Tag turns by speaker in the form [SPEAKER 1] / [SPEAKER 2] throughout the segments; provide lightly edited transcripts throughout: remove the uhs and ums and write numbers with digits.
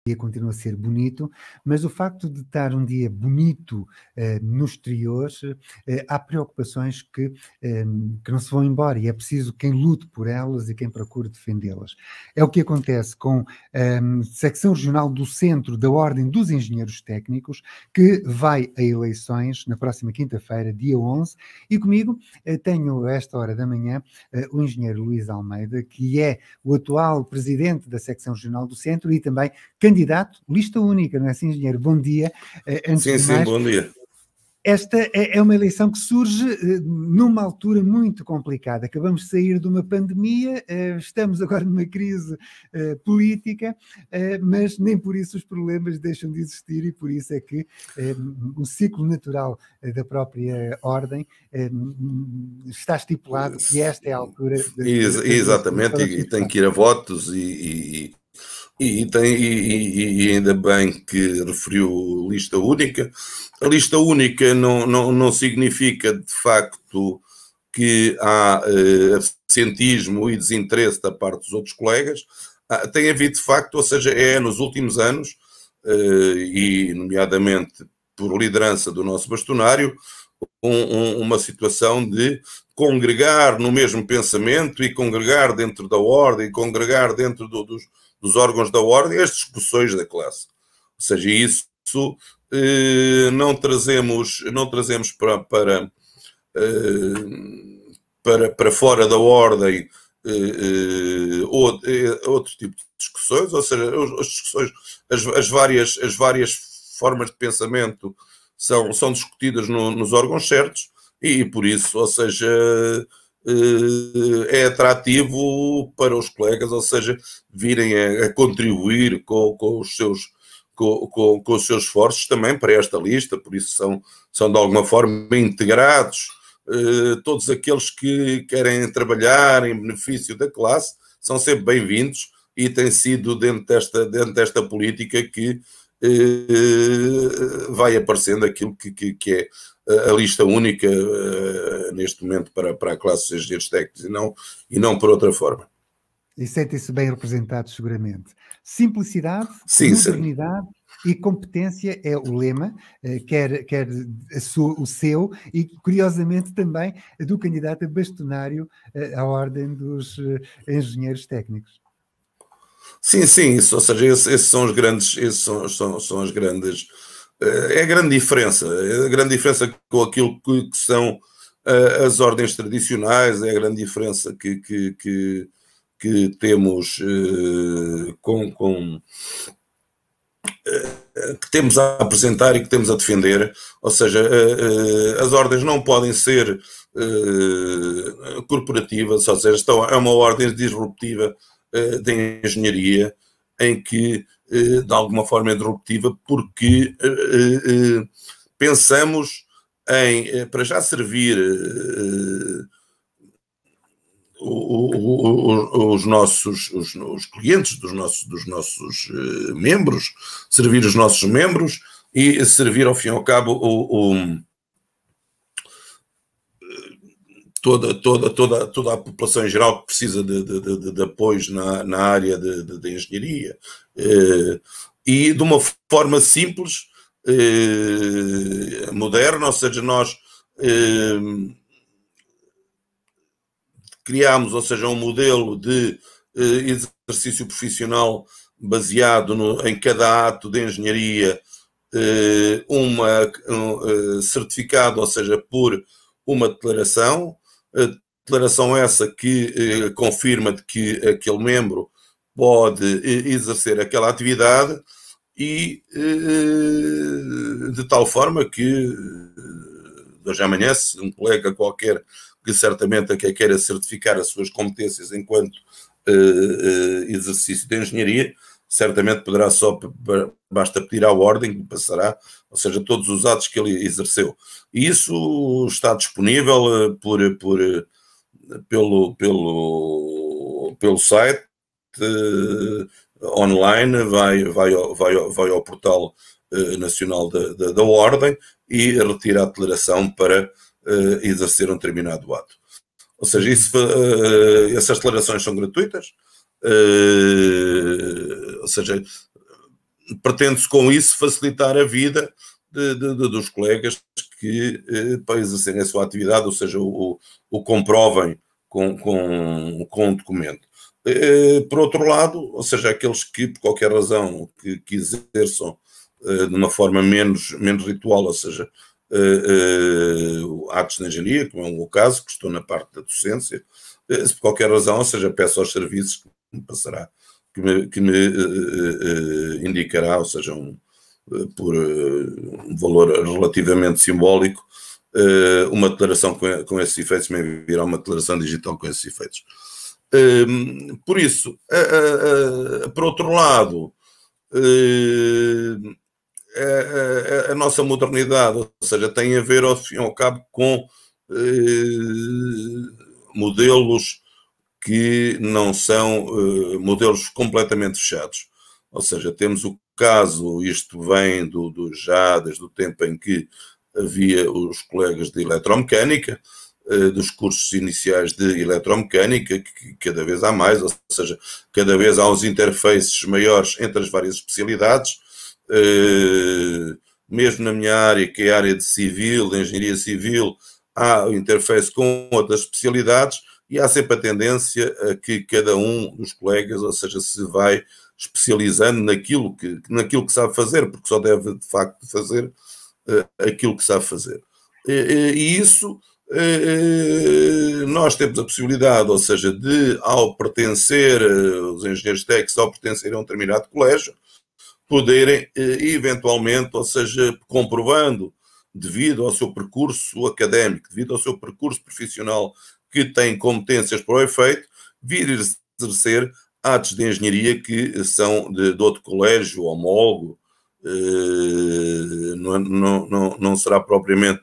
[SPEAKER 1] dia continua a ser bonito, mas o facto de estar um dia bonito no exterior, há preocupações que não se vão embora e é preciso quem lute por elas e quem procure defendê-las. É o que acontece com a secção regional do Centro da Ordem dos Engenheiros Técnicos, que vai a eleições na próxima quinta-feira, dia 11, e comigo tenho a esta hora da manhã o engenheiro Luís Almeida, que é o atual presidente da secção regional do Centro e também candidato, lista única, não é assim, engenheiro? Bom dia.
[SPEAKER 2] Antes de mais, bom dia.
[SPEAKER 1] Esta é uma eleição que surge numa altura muito complicada. Acabamos de sair de uma pandemia, estamos agora numa crise política, mas nem por isso os problemas deixam de existir e por isso é que o ciclo natural da própria ordem está estipulado que esta é a altura...
[SPEAKER 2] Exatamente, e tem que ir a votos e ainda bem que referiu lista única. A lista única não significa, de facto, que há absentismo e desinteresse da parte dos outros colegas. Tem havido, de facto, ou seja, nos últimos anos, e nomeadamente por liderança do nosso bastonário, uma situação de congregar no mesmo pensamento e congregar dentro da ordem, e congregar dentro dos órgãos da ordem as discussões da classe. Ou seja, isso não trazemos para fora da ordem outro tipo de discussões, ou seja, as discussões, as várias formas de pensamento são discutidas nos órgãos certos e por isso, ou seja, é atrativo para os colegas, ou seja, virem a contribuir com os seus esforços também para esta lista, por isso são de alguma forma integrados. Todos aqueles que querem trabalhar em benefício da classe são sempre bem-vindos e tem sido dentro desta política que vai aparecendo aquilo que é a lista única neste momento para a classe de engenheiros técnicos e não por outra forma.
[SPEAKER 1] E sentem-se bem representados, seguramente. Simplicidade, modernidade e competência é o lema, quer o seu e, curiosamente, também do candidato a bastonário à Ordem dos Engenheiros Técnicos.
[SPEAKER 2] Sim, isso, ou seja, esses são os grandes, são as grandes, é a grande diferença com aquilo que são as ordens tradicionais, é a grande diferença que temos que temos a apresentar e que temos a defender, ou seja, as ordens não podem ser corporativas, ou seja, é uma ordem disruptiva da engenharia, em que de alguma forma é disruptiva porque pensamos em, para já servir os clientes dos nossos membros, servir os nossos membros e servir ao fim e ao cabo toda a população em geral que precisa de apoios na área de engenharia e de uma forma simples, moderna, ou seja, nós criámos, ou seja, um modelo de exercício profissional baseado em cada ato de engenharia, certificado, ou seja, por uma declaração essa que confirma de que aquele membro pode exercer aquela atividade e de tal forma que de hoje à amanhã, se um colega qualquer que certamente queira certificar as suas competências enquanto exercício de engenharia, certamente poderá basta pedir à ordem que passará, ou seja, todos os atos que ele exerceu. E isso está disponível pelo site online, vai ao portal nacional da ordem e retira a declaração para exercer um determinado ato. Ou seja, essas declarações são gratuitas, ou seja, pretende-se com isso facilitar a vida dos colegas que, para exercerem a sua atividade, ou seja, o comprovem com um documento. Por outro lado, ou seja, aqueles que, por qualquer razão, que exerçam de uma forma menos ritual, ou seja, atos de engenharia, como é o meu caso, que estou na parte da docência, se por qualquer razão, ou seja, peço aos serviços que me passará, que me indicará, ou seja, por um valor relativamente simbólico, uma declaração com esses efeitos, me virá uma declaração digital com esses efeitos. Por isso, por outro lado, a nossa modernidade, ou seja, tem a ver, ao fim e ao cabo, com modelos que não são modelos completamente fechados. Ou seja, temos o caso, isto vem já desde o tempo em que havia os colegas de eletromecânica, dos cursos iniciais de eletromecânica, que cada vez há mais, ou seja, cada vez há uns interfaces maiores entre as várias especialidades, mesmo na minha área, que é a área de civil, de engenharia civil, há interface com outras especialidades e há sempre a tendência a que cada um dos colegas, ou seja, se vai especializando naquilo que sabe fazer, porque só deve, de facto, fazer aquilo que sabe fazer. E isso, nós temos a possibilidade, ou seja, de, ao pertencer, os engenheiros técnicos, ao pertencerem a um determinado colégio, poderem, eventualmente, ou seja, comprovando, devido ao seu percurso académico, devido ao seu percurso profissional, que tem competências para o efeito, vir exercer atos de engenharia que são de outro colégio, homólogo, não será propriamente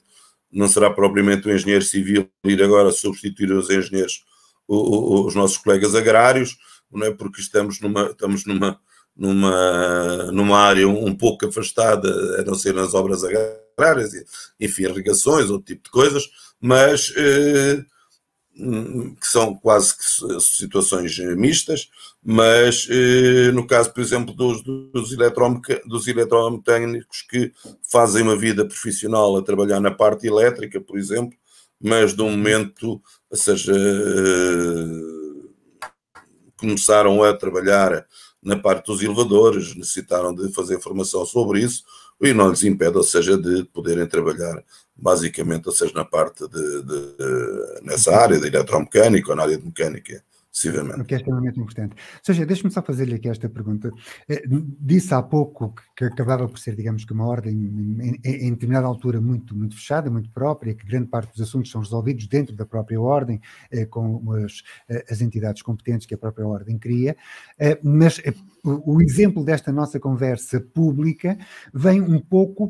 [SPEAKER 2] o engenheiro civil ir agora substituir os engenheiros, os nossos colegas agrários, não é, porque estamos numa área um pouco afastada, a não ser nas obras agrárias, enfim, irrigações, outro tipo de coisas, mas que são quase que situações mistas, mas no caso, por exemplo, dos eletromecânicos que fazem uma vida profissional a trabalhar na parte elétrica, por exemplo, mas de um momento, ou seja, começaram a trabalhar na parte dos elevadores, necessitaram de fazer formação sobre isso, e não lhes impede, ou seja, de poderem trabalhar basicamente, ou seja, na parte nessa área de eletromecânica ou na área de mecânica, possivelmente.
[SPEAKER 1] O que é extremamente importante. Ou seja, deixe-me só fazer-lhe aqui esta pergunta. Disse há pouco que acabava por ser, digamos que uma ordem em determinada altura muito fechada, muito própria, que grande parte dos assuntos são resolvidos dentro da própria ordem, com as entidades competentes que a própria ordem cria, mas o exemplo desta nossa conversa pública vem um pouco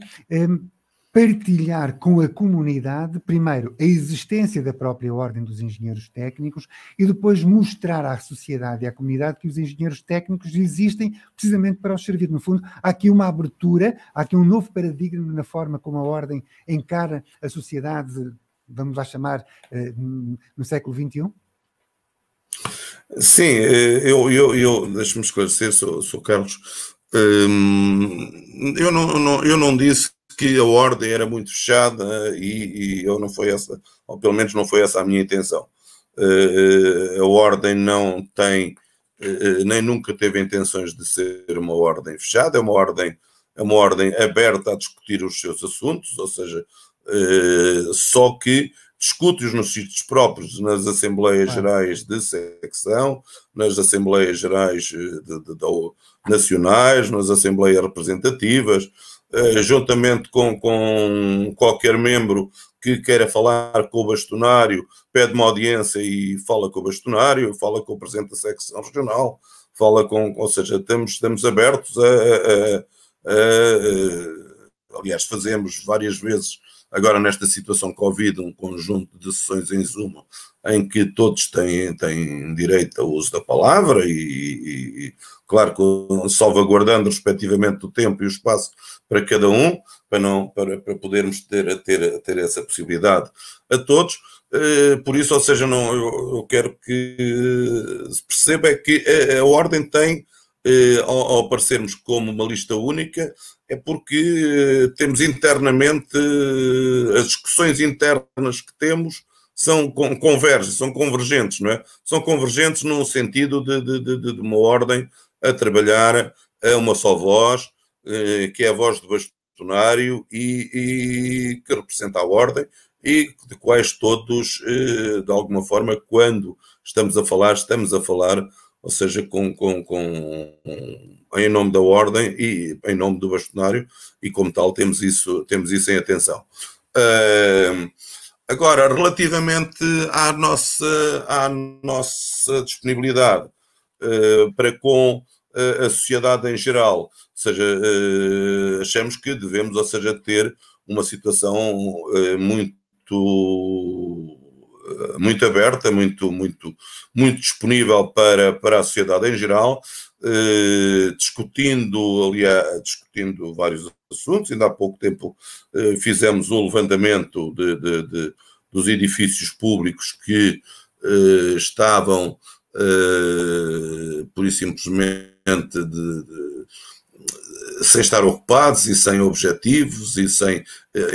[SPEAKER 1] partilhar com a comunidade, primeiro, a existência da própria Ordem dos Engenheiros Técnicos e depois mostrar à sociedade e à comunidade que os engenheiros técnicos existem precisamente para os servir. No fundo, há aqui uma abertura, há aqui um novo paradigma na forma como a Ordem encara a sociedade, vamos lá chamar, no século XXI?
[SPEAKER 2] Sim, eu deixe-me esclarecer, sou Carlos, eu não disse que a ordem era muito fechada e eu não foi essa, ou pelo menos não foi essa a minha intenção. A ordem não tem, nem nunca teve intenções de ser uma ordem fechada, é uma ordem aberta a discutir os seus assuntos, ou seja, só que discute-os nos sítios próprios, nas Assembleias Gerais de Secção, nas Assembleias Gerais Nacionais, nas Assembleias Representativas, juntamente com qualquer membro que queira falar com o bastonário, pede uma audiência e fala com o bastonário, fala com o presidente da secção regional, ou seja, estamos abertos aliás, fazemos várias vezes, agora nesta situação Covid, um conjunto de sessões em Zoom, em que todos têm direito ao uso da palavra e claro, salvaguardando respectivamente o tempo e o espaço para cada um, para podermos ter essa possibilidade a todos. Por isso, ou seja, eu quero que se perceba que a ordem tem ao aparecermos como uma lista única, é porque temos internamente, as discussões internas que temos convergem, são convergentes, não é? São convergentes num sentido de uma ordem a trabalhar a uma só voz, que é a voz do bastonário e que representa a ordem, e de quais todos, de alguma forma, quando estamos a falar, ou seja, em nome da ordem e em nome do bastonário, e como tal temos isso em atenção. Agora, relativamente à nossa disponibilidade para com a sociedade em geral, ou seja, achamos que devemos, ou seja, ter uma situação muito aberta, muito disponível para a sociedade em geral, discutindo vários assuntos. Ainda há pouco tempo fizemos um levantamento dos edifícios públicos que estavam pura e simplesmente sem estar ocupados e sem objetivos, e sem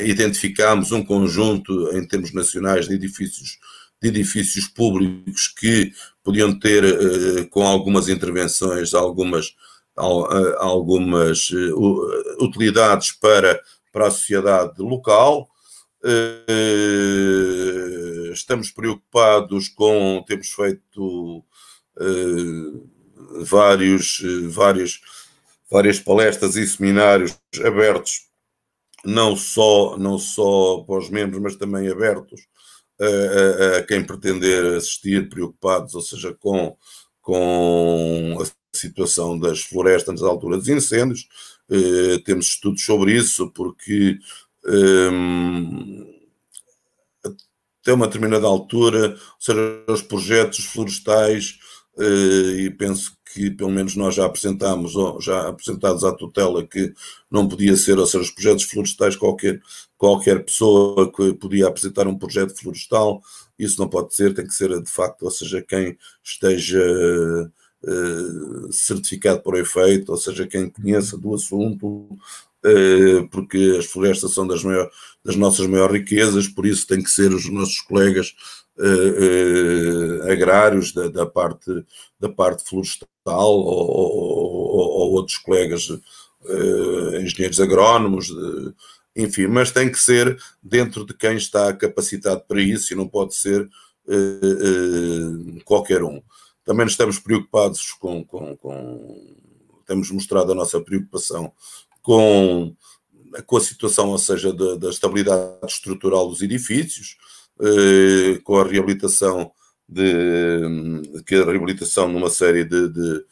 [SPEAKER 2] identificarmos um conjunto em termos nacionais de edifícios públicos que podiam ter, com algumas intervenções, algumas utilidades para a sociedade local. Estamos preocupados temos feito várias palestras e seminários abertos, não só para os membros, mas também abertos a quem pretender assistir, preocupados, ou seja, com a situação das florestas na altura dos incêndios. Temos estudos sobre isso, porque até uma determinada altura, ou seja, os projetos florestais, e penso que pelo menos nós já apresentados à tutela, que não podia ser, ou seja, os projetos florestais, qualquer pessoa que podia apresentar um projeto florestal, isso não pode ser, tem que ser de facto, ou seja, quem esteja certificado por efeito, ou seja, quem conheça do assunto, porque as florestas são das nossas maiores riquezas, por isso tem que ser os nossos colegas agrários da parte florestal, ou outros colegas engenheiros agrónomos, enfim, mas tem que ser dentro de quem está capacitado para isso, e não pode ser qualquer um. Também estamos preocupados temos mostrado a nossa preocupação com a situação, ou seja, da estabilidade estrutural dos edifícios, com a reabilitação numa série de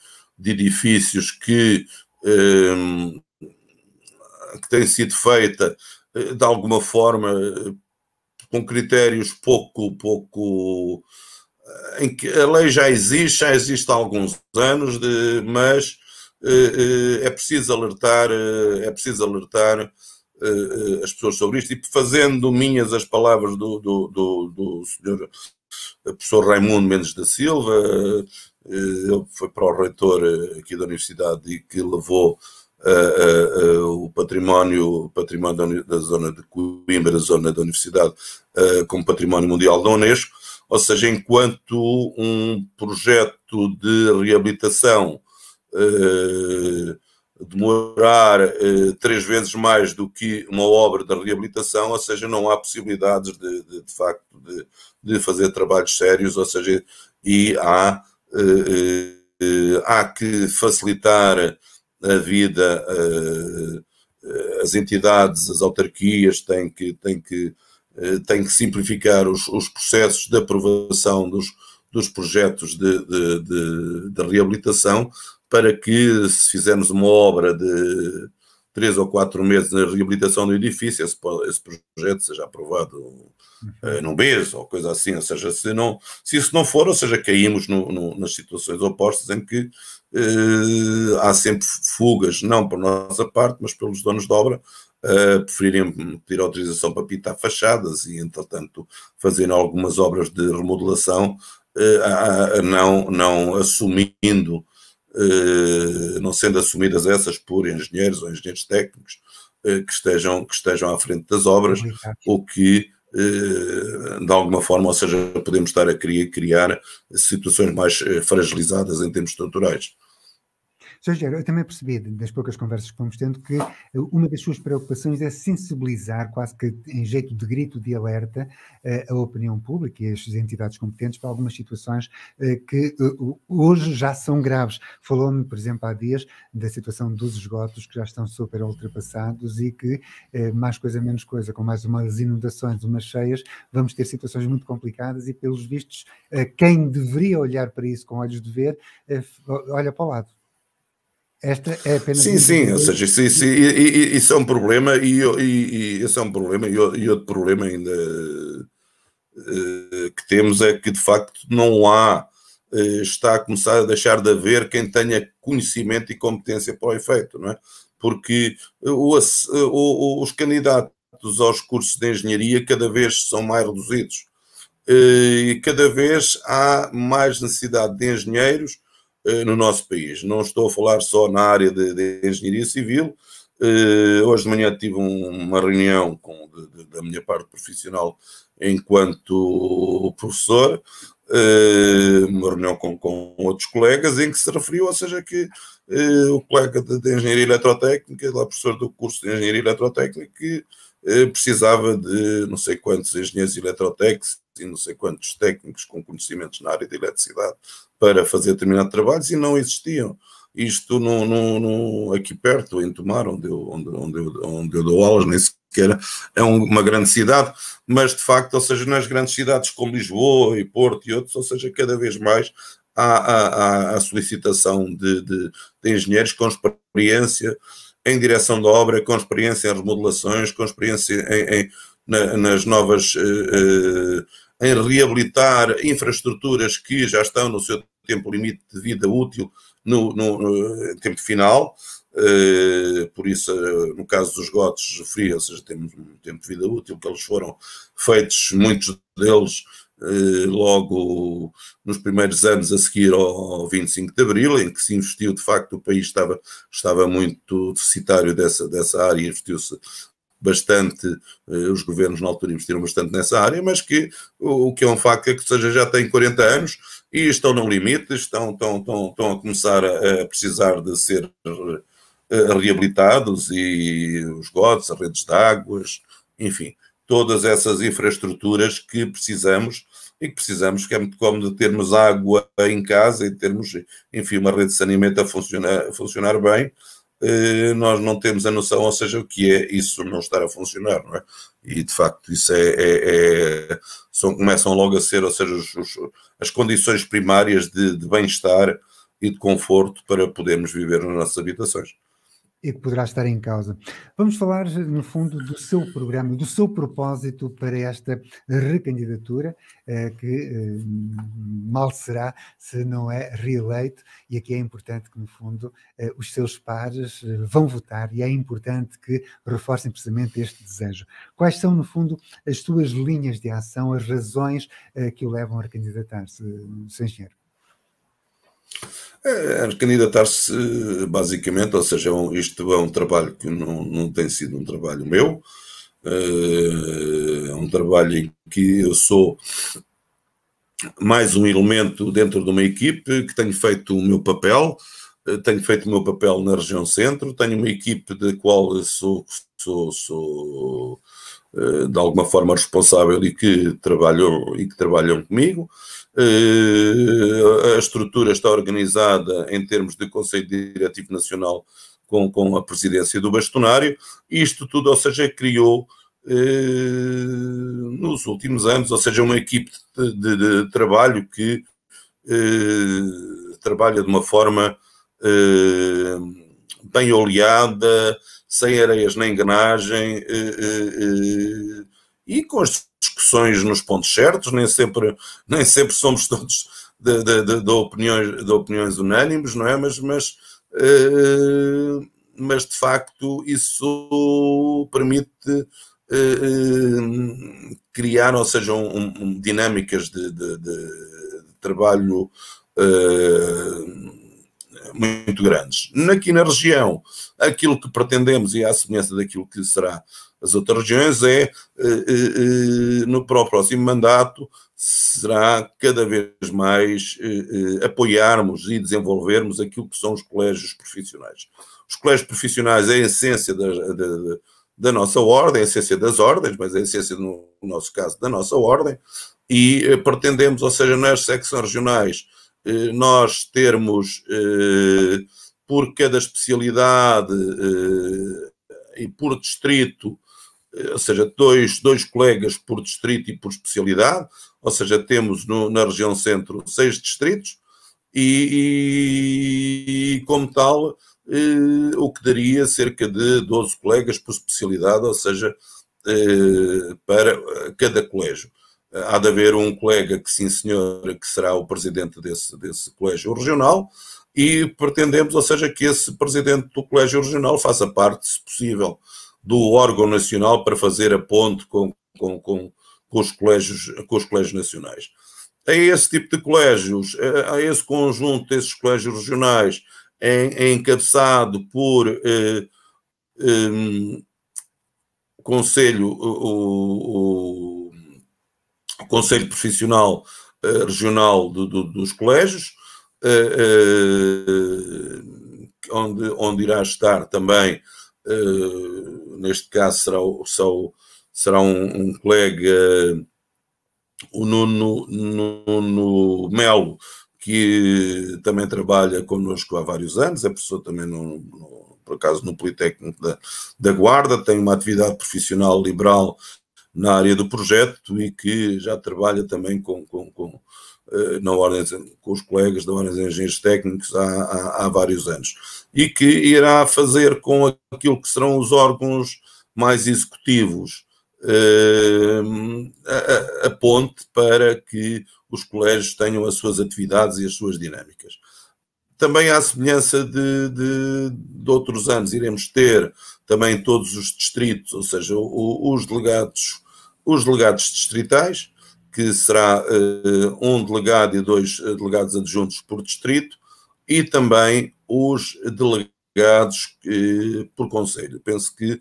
[SPEAKER 2] edifícios que tem sido feita de alguma forma com critérios pouco em que a lei já existe há alguns anos, mas é preciso alertar as pessoas sobre isto, e fazendo minhas as palavras do senhor professor Raimundo Mendes da Silva. Ele foi para o reitor aqui da Universidade e que levou o património da zona de Coimbra, da zona da Universidade, como património mundial da Unesco, ou seja, enquanto um projeto de reabilitação demorar 3 vezes mais do que uma obra de reabilitação, ou seja, não há possibilidades de facto de fazer trabalhos sérios, ou seja, e há que facilitar a vida, as entidades, as autarquias têm que simplificar os processos de aprovação dos projetos de reabilitação, para que, se fizermos uma obra de 3 ou 4 meses na reabilitação do edifício, esse projeto seja aprovado num mês ou coisa assim. Ou seja, se isso não for, ou seja, caímos nas situações opostas, em que há sempre fugas, não por nossa parte, mas pelos donos de obra, preferirem pedir autorização para pintar fachadas e, entretanto, fazerem algumas obras de remodelação, não assumindo não sendo assumidas essas por engenheiros ou engenheiros técnicos que estejam à frente das obras, ou que de alguma forma, ou seja, podemos estar a criar situações mais fragilizadas em termos estruturais.
[SPEAKER 1] Sr. Engenheiro, eu também percebi das poucas conversas que fomos tendo que uma das suas preocupações é sensibilizar, quase que em jeito de grito de alerta, a opinião pública e as entidades competentes para algumas situações que hoje já são graves. Falou-me, por exemplo, há dias da situação dos esgotos que já estão super ultrapassados e que, mais coisa menos coisa, com mais umas inundações, umas cheias, vamos ter situações muito complicadas e, pelos vistos, quem deveria olhar para isso com olhos de ver, olha para o lado. Esta é apenas
[SPEAKER 2] sim, ou seja, isso é um problema e esse é um problema e outro problema ainda que temos é que de facto não há, está a começar a deixar de haver quem tenha conhecimento e competência para o efeito, não é? Porque os candidatos aos cursos de engenharia cada vez são mais reduzidos e cada vez há mais necessidade de engenheiros no nosso país. Não estou a falar só na área de engenharia civil. Hoje de manhã tive uma reunião da minha parte profissional enquanto professor, uma reunião com outros colegas em que se referiu, ou seja, que o colega de engenharia eletrotécnica, lá professor do curso de engenharia eletrotécnica, que precisava de não sei quantos engenheiros eletrotécnicos e não sei quantos técnicos com conhecimentos na área de eletricidade para fazer determinados trabalhos e não existiam. Isto aqui perto, em Tomar, onde eu dou aulas, nem sequer é uma grande cidade, mas de facto, ou seja, nas grandes cidades como Lisboa e Porto e outros, ou seja, cada vez mais há a solicitação de engenheiros com experiência em direção da obra, com experiência em remodelações, com experiência nas novas, em reabilitar infraestruturas que já estão no seu tempo limite de vida útil, no tempo final. Por isso, no caso dos esgotos, referi, ou seja, temos um tempo de vida útil, que eles foram feitos, muitos deles, logo nos primeiros anos a seguir ao 25 de Abril, em que se investiu, de facto, o país estava muito deficitário dessa área, investiu-se bastante, os governos na altura investiram bastante nessa área, mas que o que é um facto é que, seja, já têm 40 anos e estão no limite, estão a começar a precisar de ser reabilitados, e os esgotos, as redes de águas, enfim, todas essas infraestruturas que precisamos, que é muito cómodo termos água em casa e termos, enfim, uma rede de saneamento a funcionar bem. Nós não temos a noção, ou seja, o que é isso não estar a funcionar, não é? E, de facto, isso começam logo a ser, ou seja, as condições primárias de bem-estar e de conforto para podermos viver nas nossas habitações.
[SPEAKER 1] E que poderá estar em causa. Vamos falar, no fundo, do seu programa, do seu propósito para esta recandidatura, que mal será se não é reeleito, e aqui é importante que, no fundo, os seus pares vão votar, e é importante que reforcem precisamente este desejo. Quais são, no fundo, as suas linhas de ação, as razões que o levam a recandidatar-se, Sr. Engenheiro?
[SPEAKER 2] Candidatar-se, basicamente, ou seja, isto é um trabalho que não tem sido um trabalho meu, é um trabalho em que eu sou mais um elemento dentro de uma equipe, que tenho feito o meu papel, na região centro, tenho uma equipe da qual sou de alguma forma responsável e que trabalham comigo. A estrutura está organizada em termos de Conselho Diretivo Nacional com a presidência do bastonário. Isto tudo, ou seja, criou nos últimos anos, ou seja, uma equipe de trabalho que trabalha de uma forma bem oleada, sem areias na engrenagem, e com as discussões nos pontos certos, nem sempre somos todos de opiniões unânimes, não é? Mas de facto isso permite criar, ou seja, dinâmicas de trabalho muito grandes. Aqui na região, aquilo que pretendemos, e à semelhança daquilo que será as outras regiões, é, para o próximo mandato, será cada vez mais apoiarmos e desenvolvermos aquilo que são os colégios profissionais. Os colégios profissionais é a essência da nossa ordem, a essência das ordens, mas a essência, no nosso caso, da nossa ordem, e pretendemos, ou seja, nas secções regionais, nós termos, por cada especialidade e por distrito, ou seja, dois colegas por distrito e por especialidade, ou seja, temos na região centro 6 distritos e como tal, o que daria cerca de 12 colegas por especialidade, ou seja, para cada colégio. Há de haver um colega que, sim senhor, que será o presidente desse colégio regional e pretendemos, ou seja, que esse presidente do colégio regional faça parte, se possível, do órgão nacional para fazer a ponte com os colégios nacionais. A esse tipo de colégios, a esse conjunto desses colégios regionais, é encabeçado por o Conselho Profissional Regional dos Colégios, onde irá estar também, neste caso será um colega, o Nuno Melo, que também trabalha connosco há vários anos, é professor também, por acaso, no Politécnico da Guarda, tem uma atividade profissional liberal na área do projeto e que já trabalha também com os colegas da Ordem dos Engenheiros Técnicos há vários anos. E que irá fazer com aquilo que serão os órgãos mais executivos a ponte para que os colégios tenham as suas atividades e as suas dinâmicas. Também à semelhança de outros anos, iremos ter também todos os distritos, ou seja, os delegados distritais, que será um delegado e 2 delegados adjuntos por distrito, e também os delegados por conselho. Penso que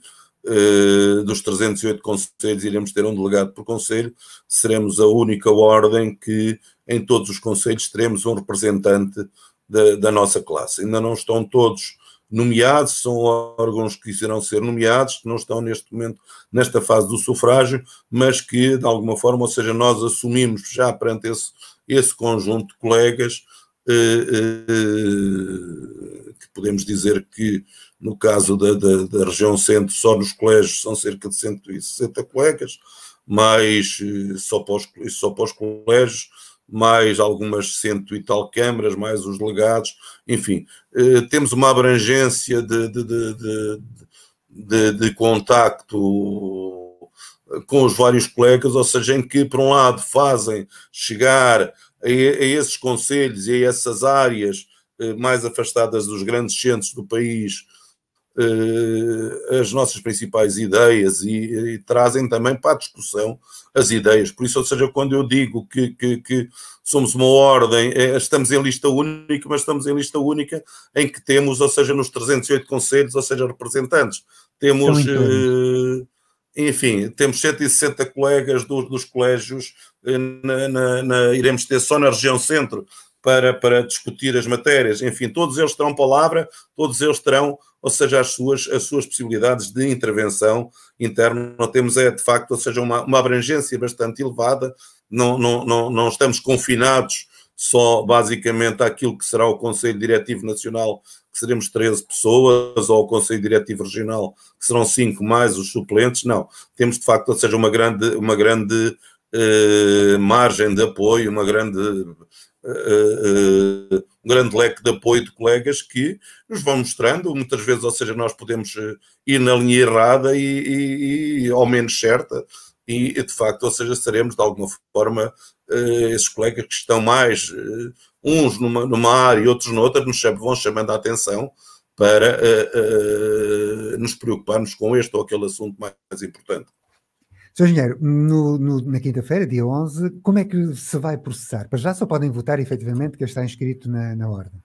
[SPEAKER 2] dos 308 conselhos iremos ter um delegado por conselho, seremos a única ordem que em todos os conselhos teremos um representante da nossa classe. Ainda não estão todos nomeados, são órgãos que irão ser nomeados, que não estão neste momento nesta fase do sufrágio, mas que de alguma forma, ou seja, nós assumimos já perante esse conjunto de colegas, que podemos dizer que no caso da região centro, só nos colégios são cerca de 160 colegas, mais só para os colégios, mais algumas 100 e tal câmaras, mais os delegados, enfim, temos uma abrangência de contacto com os vários colegas, ou seja, em que, por um lado, fazem chegar a esses conselhos e a essas áreas mais afastadas dos grandes centros do país as nossas principais ideias e trazem também para a discussão as ideias. Por isso, ou seja, quando eu digo que somos uma ordem, estamos em lista única, mas estamos em lista única em que temos, ou seja, nos 308 conselhos, ou seja, representantes. Temos, enfim, temos 160 colegas dos colégios, iremos ter só na região centro, para discutir as matérias, enfim, todos eles terão palavra, todos eles terão, ou seja, as suas possibilidades de intervenção interna. Nós temos, de facto, ou seja, uma abrangência bastante elevada, não estamos confinados só, basicamente, àquilo que será o Conselho Diretivo Nacional, que seremos 13 pessoas, ou o Conselho Diretivo Regional, que serão 5 mais os suplentes, não. Temos, de facto, ou seja, uma grande margem de apoio, um grande leque de apoio de colegas que nos vão mostrando, muitas vezes, ou seja, nós podemos ir na linha errada e ao menos certa, e de facto, ou seja, seremos de alguma forma esses colegas que estão mais, uns numa área e outros noutra, vão chamando a atenção para nos preocuparmos com este ou aquele assunto mais importante.
[SPEAKER 1] Sr. Engenheiro, na quinta-feira, dia 11, como é que se vai processar? Para já só podem votar, efetivamente, quem está inscrito na ordem.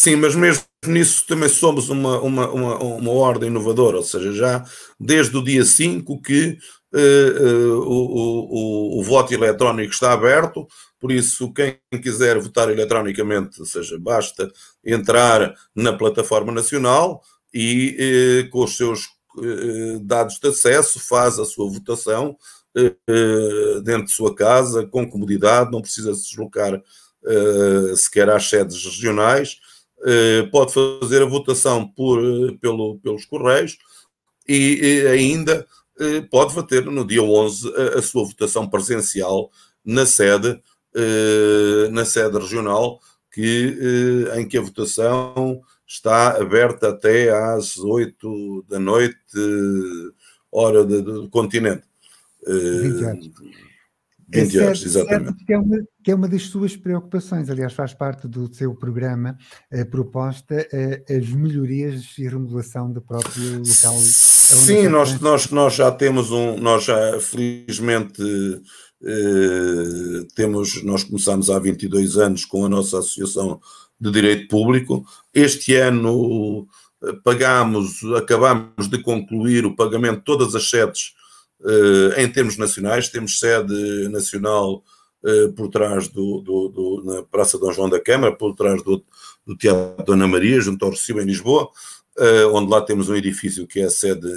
[SPEAKER 2] Sim, mas mesmo nisso também somos uma ordem inovadora, ou seja, já desde o dia 5 que o voto eletrónico está aberto, por isso quem quiser votar eletronicamente, ou seja, basta entrar na plataforma nacional e com os seus dados de acesso faz a sua votação dentro de sua casa, com comodidade, não precisa se deslocar sequer às sedes regionais, pode fazer a votação pelos correios e ainda pode bater no dia 11 a sua votação presencial na sede regional, em que a votação está aberta até às 8 da noite, hora do continente.
[SPEAKER 1] 20 horas.
[SPEAKER 2] 20 horas, exatamente.
[SPEAKER 1] Que é uma das suas preocupações, aliás, faz parte do seu programa proposta as melhorias e remodelação do próprio local.
[SPEAKER 2] Sim, nós já temos nós já felizmente nós começámos há 22 anos com a nossa Associação de Direito Público. Este ano acabámos de concluir o pagamento de todas as sedes em termos nacionais. Temos sede nacional por trás na Praça Dom João da Câmara, por trás do Teatro Dona Maria, junto ao Rossio, em Lisboa, onde lá temos um edifício que é a sede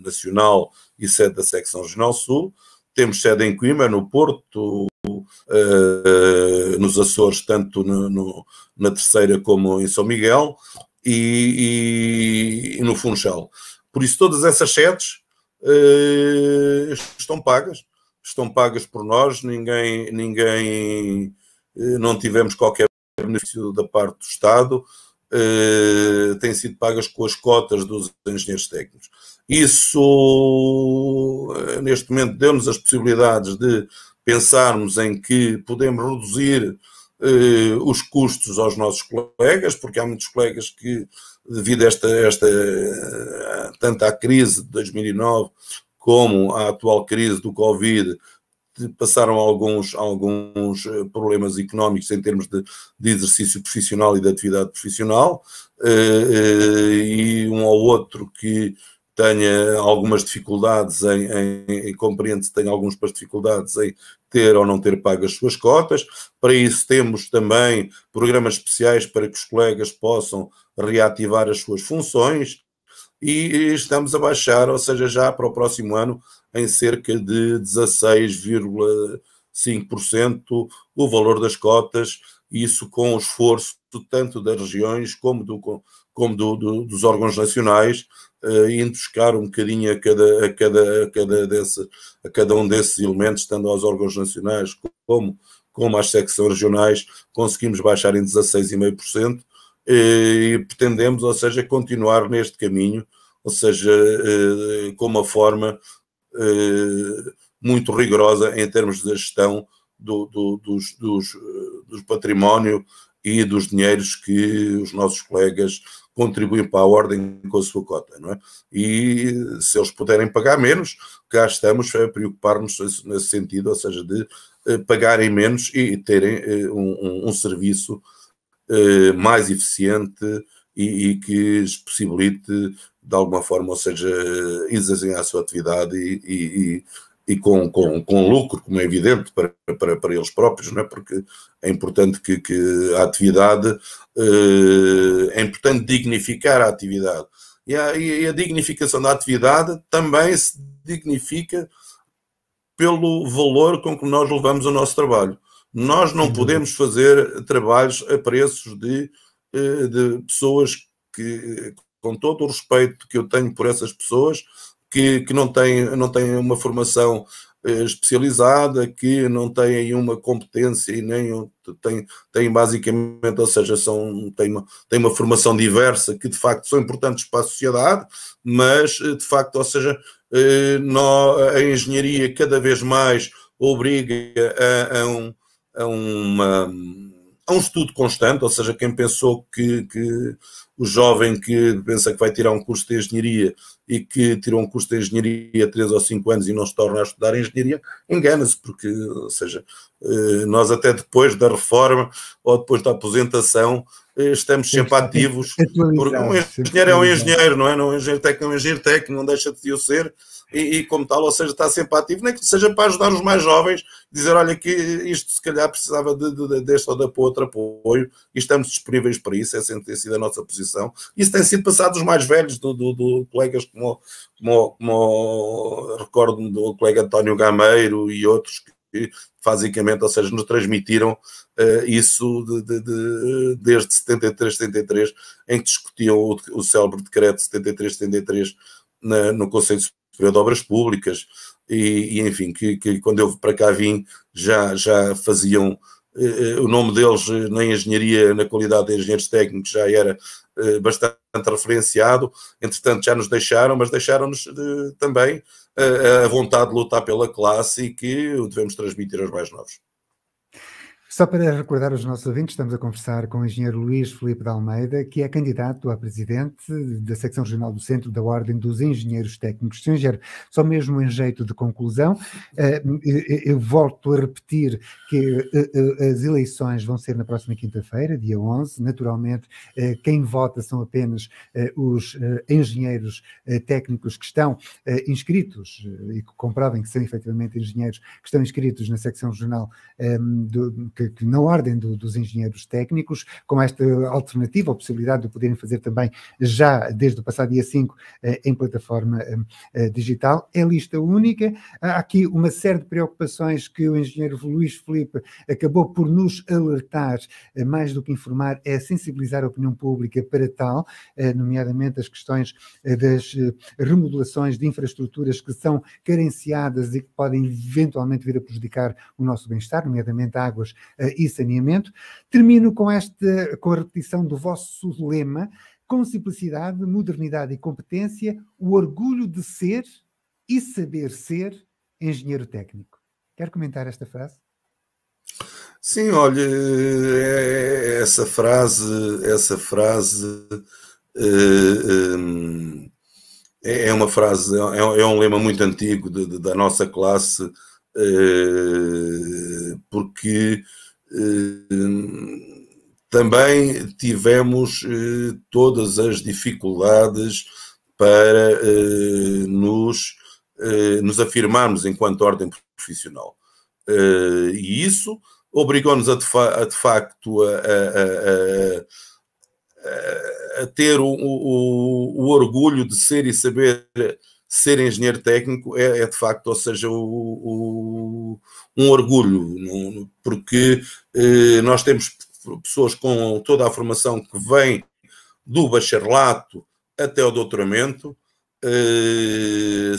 [SPEAKER 2] nacional e sede da Secção Regional Sul. Temos sede em Coimbra, no Porto, nos Açores, tanto na Terceira como em São Miguel, e no Funchal. Por isso, todas essas sedes estão pagas por nós, não tivemos qualquer benefício da parte do Estado, têm sido pagas com as cotas dos engenheiros técnicos. Isso, neste momento, deu-nos as possibilidades de pensarmos em que podemos reduzir os custos aos nossos colegas, porque há muitos colegas que, devido a tanto à crise de 2009 como à atual crise do Covid, passaram alguns problemas económicos em termos de exercício profissional e de atividade profissional, e um ou outro que tenha algumas dificuldades compreende-se, tem algumas dificuldades em ter ou não ter pago as suas cotas. Para isso temos também programas especiais para que os colegas possam reativar as suas funções, e estamos a baixar, ou seja, já para o próximo ano, em cerca de 16,5% o valor das cotas, isso com o esforço tanto das regiões como dos órgãos nacionais, indo buscar um bocadinho a cada um desses elementos, tanto aos órgãos nacionais como às secções regionais, conseguimos baixar em 16,5%, e pretendemos, ou seja, continuar neste caminho, ou seja, com uma forma muito rigorosa em termos de gestão dos património e dos dinheiros que os nossos colegas contribuem para a ordem com a sua cota, não é? E se eles puderem pagar menos, cá estamos a preocupar-nos nesse sentido, ou seja, de pagarem menos e terem um serviço mais eficiente e que lhes possibilite, de alguma forma, ou seja, exercerem a sua atividade e com lucro, como é evidente, para eles próprios, não é? Porque é importante que a atividade, é importante dignificar a atividade. E a dignificação da atividade também se dignifica pelo valor com que nós levamos o nosso trabalho. Nós não podemos fazer trabalhos a preços de pessoas que, com todo o respeito que eu tenho por essas pessoas, que não têm uma formação especializada, que não têm uma competência e nem têm basicamente, ou seja, têm uma formação diversa, que de facto são importantes para a sociedade, mas de facto, ou seja, a engenharia cada vez mais obriga a um estudo constante, ou seja, quem pensou que o jovem que pensa que vai tirar um curso de engenharia e que tirou um curso de engenharia 3 ou 5 anos e não se torna a estudar engenharia, engana-se, porque, ou seja, nós até depois da reforma ou depois da aposentação estamos sempre ativos, porque um engenheiro é um engenheiro, não é? Não é um engenheiro técnico, é um engenheiro técnico, não deixa de o ser, e como tal, ou seja, está sempre ativo, nem que seja para ajudar os mais jovens, dizer, olha, que isto se calhar precisava deste ou de outro apoio, e estamos disponíveis para isso, essa tem sido a nossa posição. Isso tem sido passado dos mais velhos, do colegas como recordo-me do colega António Gameiro e outros que basicamente, ou seja, nos transmitiram isso desde 73, 73, em que discutiam o célebre decreto 73, 73 no Conselho Superior de Obras Públicas e enfim, que quando eu para cá vim já faziam o nome deles na engenharia, na qualidade de engenheiros técnicos já era bastante referenciado, entretanto já nos deixaram, mas deixaram-nos também a vontade de lutar pela classe e que o devemos transmitir aos mais novos.
[SPEAKER 1] Só para recordar aos nossos ouvintes, estamos a conversar com o engenheiro Luís Filipe de Almeida, que é candidato a presidente da secção regional do Centro da Ordem dos Engenheiros Técnicos. Sr. Engenheiro, só mesmo em jeito de conclusão, eu volto a repetir que as eleições vão ser na próxima quinta-feira, dia 11. Naturalmente, quem vota são apenas os engenheiros técnicos que estão inscritos e que comprovem que são efetivamente engenheiros que estão inscritos na secção regional que na ordem dos engenheiros técnicos, com esta alternativa, a possibilidade de poderem fazer também já desde o passado dia 5 em plataforma digital. É lista única. Há aqui uma série de preocupações que o engenheiro Luís Filipe acabou por nos alertar, mais do que informar, é sensibilizar a opinião pública para tal, nomeadamente as questões das remodelações de infraestruturas que são carenciadas e que podem eventualmente vir a prejudicar o nosso bem-estar, nomeadamente águas e saneamento. Termino com a repetição do vosso lema: com simplicidade, modernidade e competência, o orgulho de ser e saber ser engenheiro técnico. Quer comentar esta frase?
[SPEAKER 2] Sim, olha, essa frase é uma frase, é um lema muito antigo da nossa classe, porque também tivemos todas as dificuldades para nos afirmarmos enquanto ordem profissional. E isso obrigou-nos de facto a ter o orgulho de ser e saber ser engenheiro técnico, é de facto, ou seja, um orgulho, porque nós temos pessoas com toda a formação que vem do bacharelato até o doutoramento,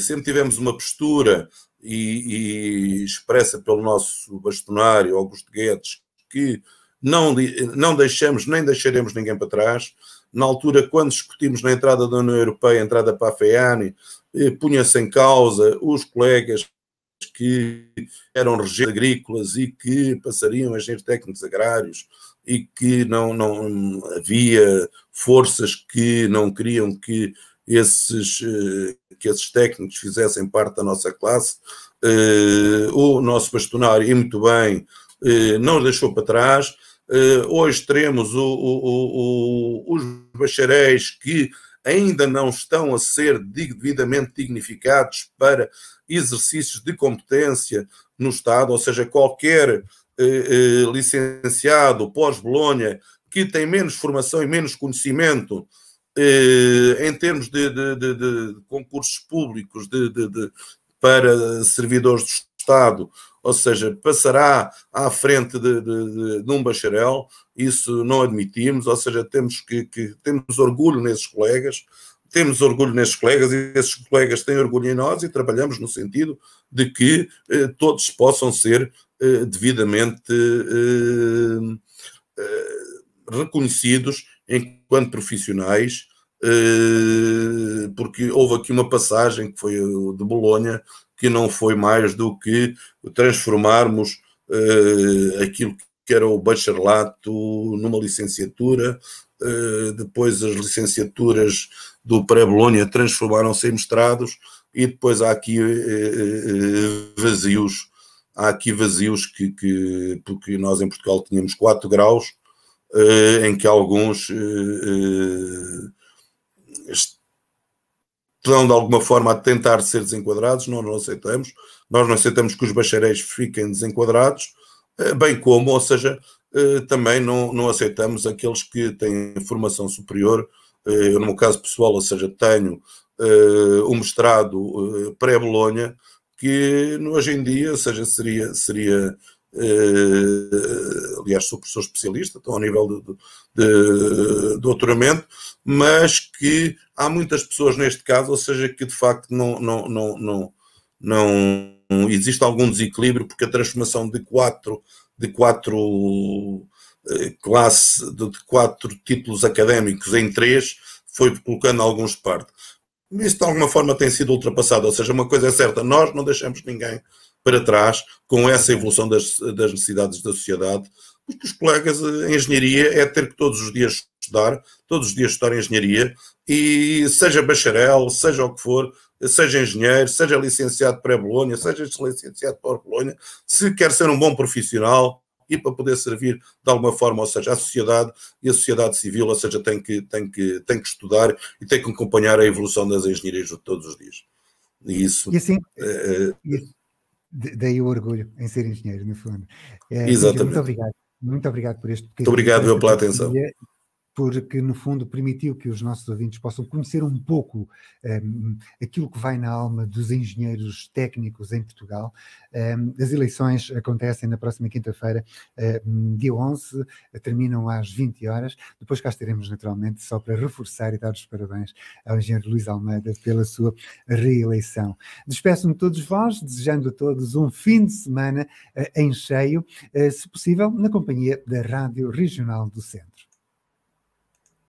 [SPEAKER 2] sempre tivemos uma postura e expressa pelo nosso bastonário Augusto Guedes, que não deixamos nem deixaremos ninguém para trás. Na altura, quando discutimos na entrada da União Europeia, a entrada para a FEANI, punha-se em causa os colegas que eram regentes agrícolas e que passariam a engenheiros técnicos agrários e que não havia forças que não queriam que esses técnicos fizessem parte da nossa classe. O nosso bastonário, e muito bem, não os deixou para trás. Hoje teremos os bacharéis que ainda não estão a ser devidamente dignificados para exercícios de competência no Estado, ou seja, qualquer licenciado pós-Bolonha que tem menos formação e menos conhecimento em termos de concursos públicos para servidores do Estado, ou seja, passará à frente de um bacharel. Isso não admitimos, ou seja, temos orgulho nesses colegas, e esses colegas têm orgulho em nós, e trabalhamos no sentido de que todos possam ser devidamente reconhecidos enquanto profissionais, porque houve aqui uma passagem que foi de Bolonha, que não foi mais do que transformarmos aquilo que era o bacharelato numa licenciatura depois as licenciaturas do pré-Bolonha transformaram-se em mestrados, e depois há aqui vazios. Há aqui vazios porque nós em Portugal tínhamos 4 graus, em que alguns estão de alguma forma a tentar ser desenquadrados. Nós não aceitamos. Nós não aceitamos que os bacharéis fiquem desenquadrados, bem como, ou seja, também não aceitamos aqueles que têm formação superior. Eu, no meu caso pessoal, ou seja, tenho um mestrado pré-Bolonha, que hoje em dia, ou seja, seria aliás, sou professor especialista, estou ao nível de doutoramento, mas que há muitas pessoas neste caso, ou seja, que de facto não existe algum desequilíbrio, porque a transformação de quatro títulos académicos em 3 foi colocando alguns de parte. Isso de alguma forma tem sido ultrapassado, ou seja, uma coisa é certa, nós não deixamos ninguém para trás com essa evolução das necessidades da sociedade, porque os colegas em engenharia é ter que todos os dias estudar engenharia, e seja bacharel, seja o que for, seja engenheiro, seja licenciado pré-Bolonha, seja licenciado pós-Bolonha, se quer ser um bom profissional e para poder servir de alguma forma, ou seja, à sociedade e a sociedade civil, ou seja, tem que estudar e tem que acompanhar a evolução das engenharias de todos os dias. E isso...
[SPEAKER 1] E assim, daí o orgulho em ser engenheiro, no fundo.
[SPEAKER 2] Exatamente.
[SPEAKER 1] Muito obrigado por este
[SPEAKER 2] bocadinho. Muito obrigado pela atenção.
[SPEAKER 1] Porque, no fundo, permitiu que os nossos ouvintes possam conhecer um pouco aquilo que vai na alma dos engenheiros técnicos em Portugal. As eleições acontecem na próxima quinta-feira, dia 11, terminam às 20 horas. Depois cá estaremos, naturalmente, só para reforçar e dar os parabéns ao engenheiro Luís Almeida pela sua reeleição. Despeço-me de todos vós, desejando a todos um fim de semana em cheio, se possível, na companhia da Rádio Regional do Centro.